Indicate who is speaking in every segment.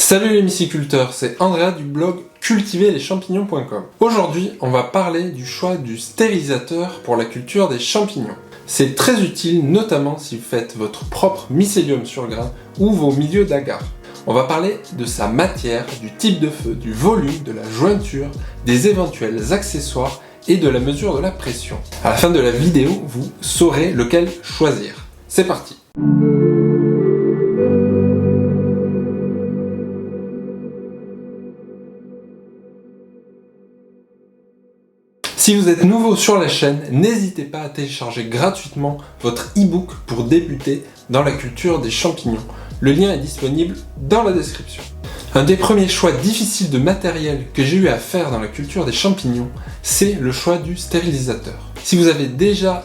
Speaker 1: Salut les myciculteurs, c'est Andrea du blog cultiverleschampignons.com. Aujourd'hui, on va parler du choix du stérilisateur pour la culture des champignons. C'est très utile, notamment si vous faites votre propre mycélium sur grain ou vos milieux d'agar. On va parler de sa matière, du type de feu, du volume, de la jointure, des éventuels accessoires et de la mesure de la pression. À la fin de la vidéo, vous saurez lequel choisir. C'est parti! Si vous êtes nouveau sur la chaîne, n'hésitez pas à télécharger gratuitement votre e-book pour débuter dans la culture des champignons. Le lien est disponible dans la description. Un des premiers choix difficiles de matériel que j'ai eu à faire dans la culture des champignons, c'est le choix du stérilisateur. Si vous avez déjà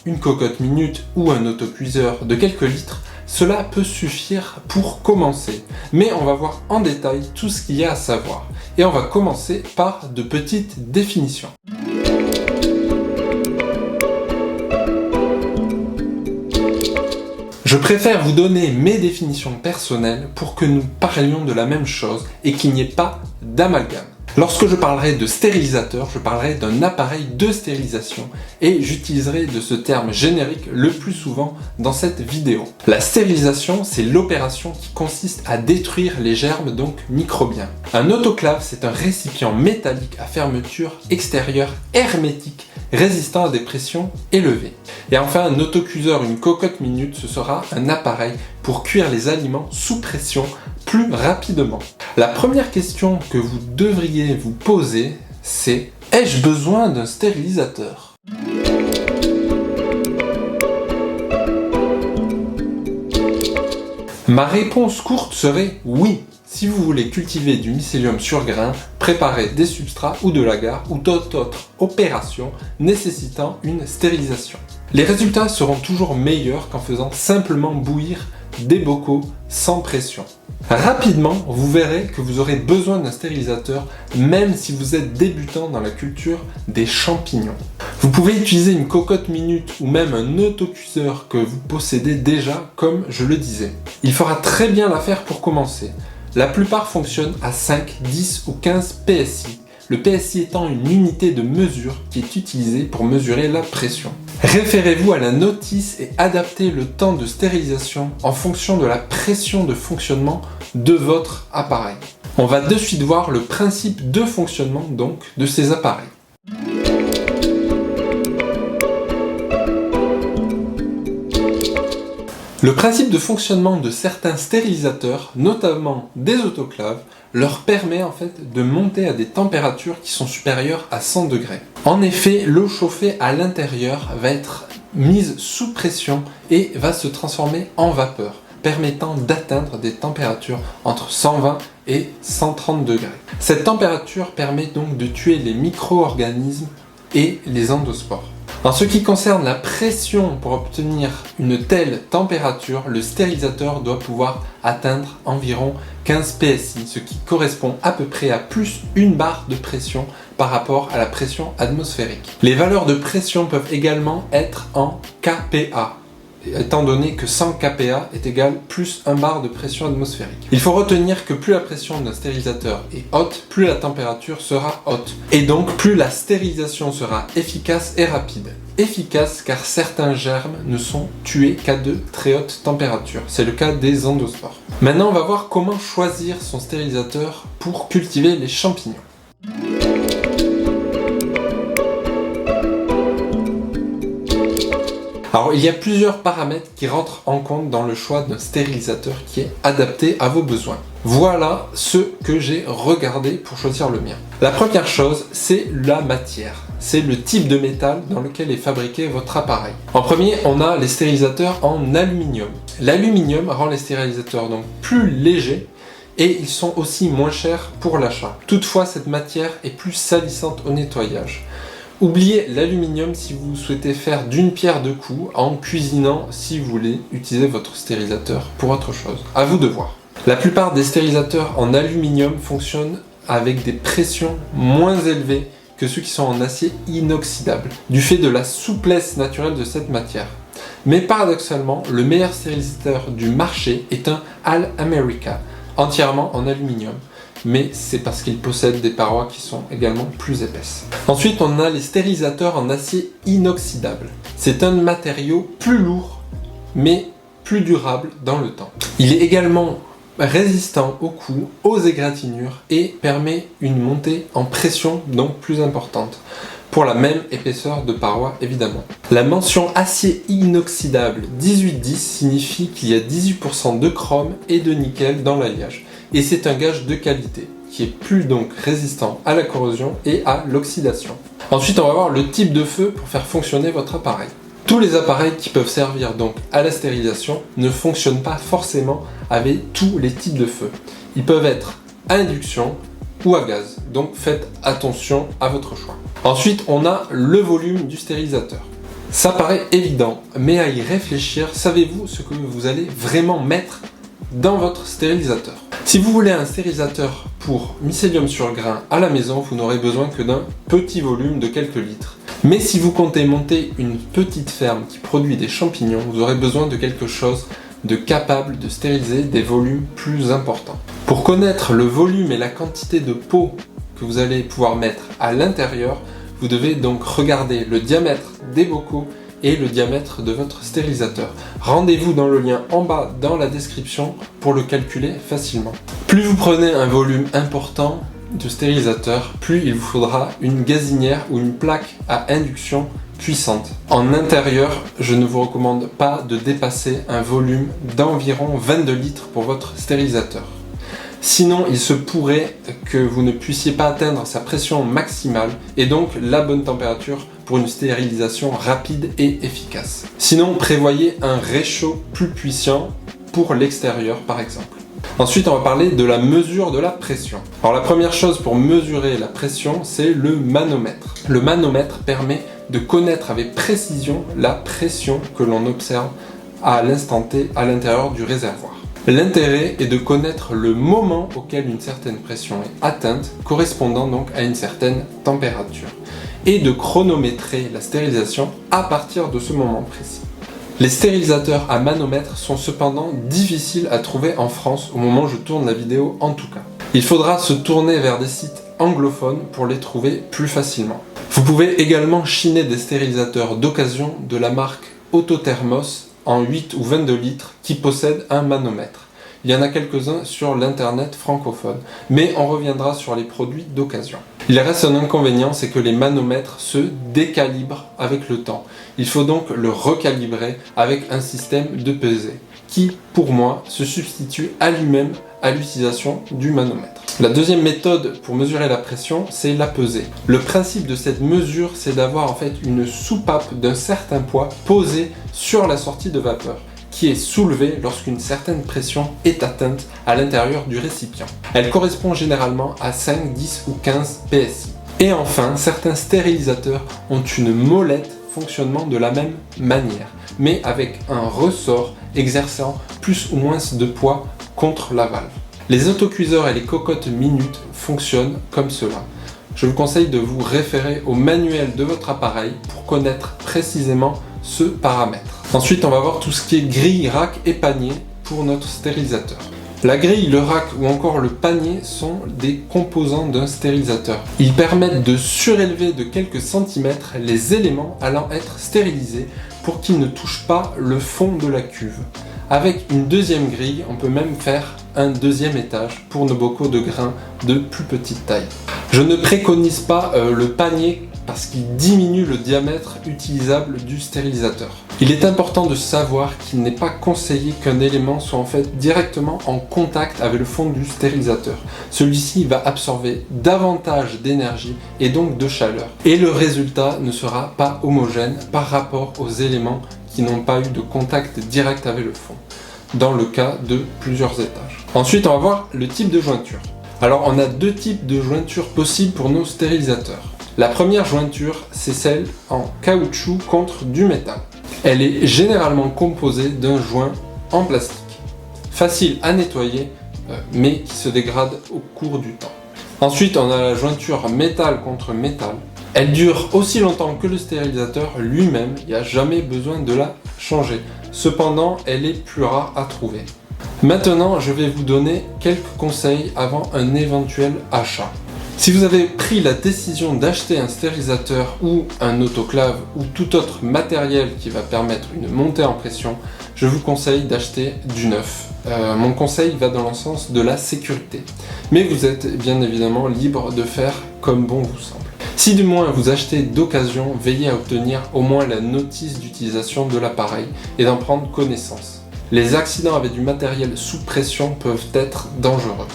Speaker 1: une cocotte minute ou un autocuiseur de quelques litres, cela peut suffire pour commencer. Mais on va voir en détail tout ce qu'il y a à savoir. Et on va commencer par de petites définitions. Je préfère vous donner mes définitions personnelles pour que nous parlions de la même chose et qu'il n'y ait pas d'amalgame. Lorsque je parlerai de stérilisateur, je parlerai d'un appareil de stérilisation et j'utiliserai de ce terme générique le plus souvent dans cette vidéo. La stérilisation, c'est l'opération qui consiste à détruire les germes, donc microbiens. Un autoclave, c'est un récipient métallique à fermeture extérieure hermétique, résistant à des pressions élevées. Et enfin, un autocuiseur, une cocotte minute, ce sera un appareil pour cuire les aliments sous pression plus rapidement. La première question que vous devriez vous poser, c'est: ai-je besoin d'un stérilisateur ? Ma réponse courte serait oui. Si vous voulez cultiver du mycélium sur grain, préparer des substrats ou de l'agar ou toute autre opération nécessitant une stérilisation. Les résultats seront toujours meilleurs qu'en faisant simplement bouillir des bocaux sans pression. Rapidement, vous verrez que vous aurez besoin d'un stérilisateur même si vous êtes débutant dans la culture des champignons. Vous pouvez utiliser une cocotte minute ou même un autocuiseur que vous possédez déjà, comme je le disais. Il fera très bien l'affaire pour commencer. La plupart fonctionnent à 5, 10 ou 15 PSI. Le PSI étant une unité de mesure qui est utilisée pour mesurer la pression. Référez-vous à la notice et adaptez le temps de stérilisation en fonction de la pression de fonctionnement de votre appareil. On va de suite voir le principe de fonctionnement donc de ces appareils. Le principe de fonctionnement de certains stérilisateurs, notamment des autoclaves, leur permet en fait de monter à des températures qui sont supérieures à 100 degrés. En effet, l'eau chauffée à l'intérieur va être mise sous pression et va se transformer en vapeur, permettant d'atteindre des températures entre 120 et 130 degrés. Cette température permet donc de tuer les micro-organismes et les endospores. En ce qui concerne la pression pour obtenir une telle température, le stérilisateur doit pouvoir atteindre environ 15 PSI, ce qui correspond à peu près à plus 1 barre de pression par rapport à la pression atmosphérique. Les valeurs de pression peuvent également être en kPa, étant donné que 100 kPa est égal plus 1 bar de pression atmosphérique. Il faut retenir que plus la pression d'un stérilisateur est haute, plus la température sera haute. Et donc plus la stérilisation sera efficace et rapide. Efficace car certains germes ne sont tués qu'à de très hautes températures. C'est le cas des endospores. Maintenant on va voir comment choisir son stérilisateur pour cultiver les champignons. Alors, il y a plusieurs paramètres qui rentrent en compte dans le choix d'un stérilisateur qui est adapté à vos besoins. Voilà ce que j'ai regardé pour choisir le mien. La première chose, c'est la matière. C'est le type de métal dans lequel est fabriqué votre appareil. En premier, on a les stérilisateurs en aluminium. L'aluminium rend les stérilisateurs donc plus légers et ils sont aussi moins chers pour l'achat. Toutefois, cette matière est plus salissante au nettoyage. Oubliez l'aluminium si vous souhaitez faire d'une pierre deux coups en cuisinant si vous voulez utiliser votre stérilisateur pour autre chose. À vous de voir. La plupart des stérilisateurs en aluminium fonctionnent avec des pressions moins élevées que ceux qui sont en acier inoxydable, du fait de la souplesse naturelle de cette matière. Mais paradoxalement, le meilleur stérilisateur du marché est un All America, entièrement en aluminium, mais c'est parce qu'ils possèdent des parois qui sont également plus épaisses. Ensuite, on a les stérilisateurs en acier inoxydable. C'est un matériau plus lourd, mais plus durable dans le temps. Il est également résistant aux coups, aux égratignures et permet une montée en pression donc plus importante, pour la même épaisseur de paroi évidemment. La mention acier inoxydable 1810 signifie qu'il y a 18% de chrome et de nickel dans l'alliage, et c'est un gage de qualité qui est plus donc résistant à la corrosion et à l'oxydation. Ensuite, on va voir le type de feu pour faire fonctionner votre appareil. Tous les appareils qui peuvent servir donc à la stérilisation ne fonctionnent pas forcément avec tous les types de feu. Ils peuvent être à induction ou à gaz, donc faites attention à votre choix. Ensuite, on a le volume du stérilisateur. Ça paraît évident, mais à y réfléchir, savez-vous ce que vous allez vraiment mettre dans votre stérilisateur? Si vous voulez un stérilisateur pour mycélium sur grain à la maison, vous n'aurez besoin que d'un petit volume de quelques litres. Mais si vous comptez monter une petite ferme qui produit des champignons, vous aurez besoin de quelque chose de capable de stériliser des volumes plus importants. Pour connaître le volume et la quantité de peau que vous allez pouvoir mettre à l'intérieur, vous devez donc regarder le diamètre des bocaux et le diamètre de votre stérilisateur. Rendez-vous dans le lien en bas dans la description pour le calculer facilement. Plus vous prenez un volume important de stérilisateur, plus il vous faudra une gazinière ou une plaque à induction puissante. En intérieur, je ne vous recommande pas de dépasser un volume d'environ 22 litres pour votre stérilisateur. Sinon, il se pourrait que vous ne puissiez pas atteindre sa pression maximale et donc la bonne température pour une stérilisation rapide et efficace. Sinon, prévoyez un réchaud plus puissant pour l'extérieur par exemple. Ensuite, on va parler de la mesure de la pression. Alors la première chose pour mesurer la pression, c'est le manomètre. Le manomètre permet de connaître avec précision la pression que l'on observe à l'instant T à l'intérieur du réservoir. L'intérêt est de connaître le moment auquel une certaine pression est atteinte, correspondant donc à une certaine température, et de chronométrer la stérilisation à partir de ce moment précis. Les stérilisateurs à manomètre sont cependant difficiles à trouver en France au moment où je tourne la vidéo en tout cas. Il faudra se tourner vers des sites anglophones pour les trouver plus facilement. Vous pouvez également chiner des stérilisateurs d'occasion de la marque Autothermos en 8 ou 22 litres qui possèdent un manomètre. Il y en a quelques-uns sur l'internet francophone, mais on reviendra sur les produits d'occasion. Il reste un inconvénient, c'est que les manomètres se décalibrent avec le temps. Il faut donc le recalibrer avec un système de pesée, qui, pour moi, se substitue à lui-même à l'utilisation du manomètre. La deuxième méthode pour mesurer la pression, c'est la pesée. Le principe de cette mesure, c'est d'avoir en fait une soupape d'un certain poids posée sur la sortie de vapeur, qui est soulevée lorsqu'une certaine pression est atteinte à l'intérieur du récipient. Elle correspond généralement à 5, 10 ou 15 PSI. Et enfin, certains stérilisateurs ont une molette fonctionnement de la même manière, mais avec un ressort exerçant plus ou moins de poids contre la valve. Les autocuiseurs et les cocottes minutes fonctionnent comme cela. Je vous conseille de vous référer au manuel de votre appareil pour connaître précisément ce paramètre. Ensuite, on va voir tout ce qui est grille, rack et panier pour notre stérilisateur. La grille, le rack ou encore le panier sont des composants d'un stérilisateur. Ils permettent de surélever de quelques centimètres les éléments allant être stérilisés pour qu'ils ne touchent pas le fond de la cuve. Avec une deuxième grille, on peut même faire un deuxième étage pour nos bocaux de grains de plus petite taille. Je ne préconise pas le panier parce qu'il diminue le diamètre utilisable du stérilisateur. Il est important de savoir qu'il n'est pas conseillé qu'un élément soit en fait directement en contact avec le fond du stérilisateur. Celui-ci va absorber davantage d'énergie et donc de chaleur. Et le résultat ne sera pas homogène par rapport aux éléments qui n'ont pas eu de contact direct avec le fond, dans le cas de plusieurs étages. Ensuite, on va voir le type de jointure. Alors, on a deux types de jointures possibles pour nos stérilisateurs. La première jointure, c'est celle en caoutchouc contre du métal. Elle est généralement composée d'un joint en plastique, facile à nettoyer, mais qui se dégrade au cours du temps. Ensuite, on a la jointure métal contre métal. Elle dure aussi longtemps que le stérilisateur lui-même, il n'y a jamais besoin de la changer. Cependant, elle est plus rare à trouver. Maintenant, je vais vous donner quelques conseils avant un éventuel achat. Si vous avez pris la décision d'acheter un stérilisateur ou un autoclave ou tout autre matériel qui va permettre une montée en pression, je vous conseille d'acheter du neuf. Mon conseil va dans le sens de la sécurité. Mais vous êtes bien évidemment libre de faire comme bon vous semble. Si du moins vous achetez d'occasion, veillez à obtenir au moins la notice d'utilisation de l'appareil et d'en prendre connaissance. Les accidents avec du matériel sous pression peuvent être dangereux.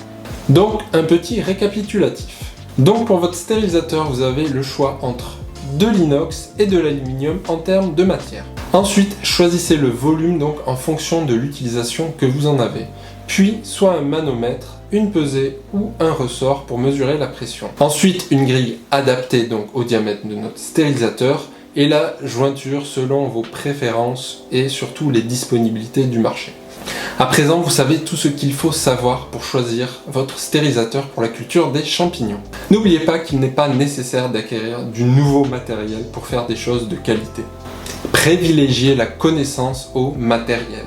Speaker 1: Donc, un petit récapitulatif. Donc pour votre stérilisateur, vous avez le choix entre de l'inox et de l'aluminium en termes de matière. Ensuite, choisissez le volume donc en fonction de l'utilisation que vous en avez. Puis, soit un manomètre, une pesée ou un ressort pour mesurer la pression. Ensuite, une grille adaptée donc au diamètre de notre stérilisateur et la jointure selon vos préférences et surtout les disponibilités du marché. À présent, vous savez tout ce qu'il faut savoir pour choisir votre stérilisateur pour la culture des champignons. N'oubliez pas qu'il n'est pas nécessaire d'acquérir du nouveau matériel pour faire des choses de qualité. Privilégiez la connaissance au matériel.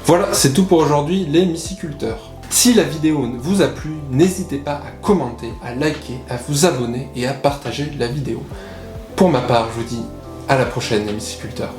Speaker 1: Voilà, c'est tout pour aujourd'hui les myciculteurs. Si la vidéo vous a plu, n'hésitez pas à commenter, à liker, à vous abonner et à partager la vidéo. Pour ma part, je vous dis à la prochaine les myciculteurs.